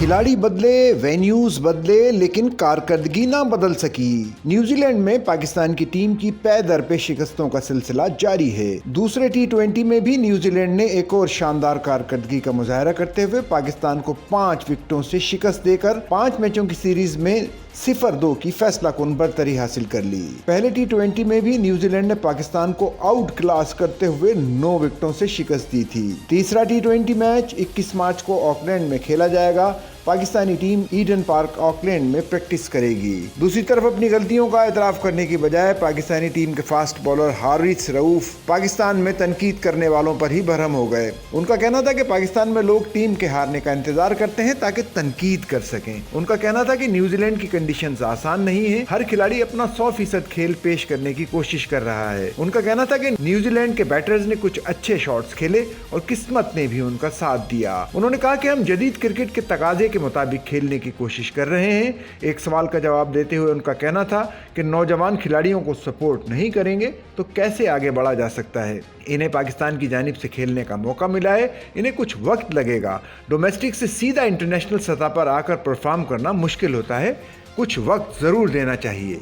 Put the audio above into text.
खिलाड़ी बदले, वेन्यूज बदले, लेकिन कारकर्दगी ना बदल सकी। न्यूजीलैंड में पाकिस्तान की टीम की पै दर पे शिकस्तों का सिलसिला जारी है। दूसरे T20 में भी न्यूजीलैंड ने एक और शानदार कारकर्दगी का मुजाहरा करते हुए पाकिस्तान को 5 विकेटों से शिकस्त देकर 5 मैचों की सीरीज में 0-2 की फैसला कुन बरतरी हासिल कर ली। पहले T20 में भी न्यूजीलैंड ने पाकिस्तान को आउट क्लास करते हुए 9 विकेटों से शिकस्त दी थी। तीसरा T20 मैच 21 मार्च को ऑकलैंड में खेला जाएगा। Pakistani team Eden park Auckland में प्रैक्टिस करेगी। दूसरी तरफ अपनी गलतियों का एतराफ करने की बजाय पाकिस्तानी टीम के फास्ट बॉलर हारिस रऊफ पाकिस्तान में तनकीद करने वालों पर ही बरहम हो गए। उनका कहना था कि पाकिस्तान में लोग टीम के हारने का इंतजार करते हैं ताकि तनकीद कर सकें। उनका कहना था कि न्यूजीलैंड की कंडीशंस आसान नहीं है, हर खिलाड़ी अपना 100% खेल पेश करने की कोशिश कर रहा है। उनका कहना था कि न्यूजीलैंड के बैटर्स ने कुछ अच्छे शॉट्स खेले और किस्मत ने भी उनका साथ दिया। उन्होंने कहा कि हम जदीद क्रिकेट के तकाजे के मुताबिक खेलने की कोशिश कर रहे हैं। एक सवाल का जवाब देते हुए उनका कहना था कि नौजवान खिलाड़ियों को सपोर्ट नहीं करेंगे तो कैसे आगे बढ़ा जा सकता है। इन्हें पाकिस्तान की जानिब से खेलने का मौका मिला है, इन्हें कुछ वक्त लगेगा। डोमेस्टिक से सीधा इंटरनेशनल सतह पर आकर परफॉर्म करना मुश्किल होता है, कुछ वक्त जरूर देना चाहिए।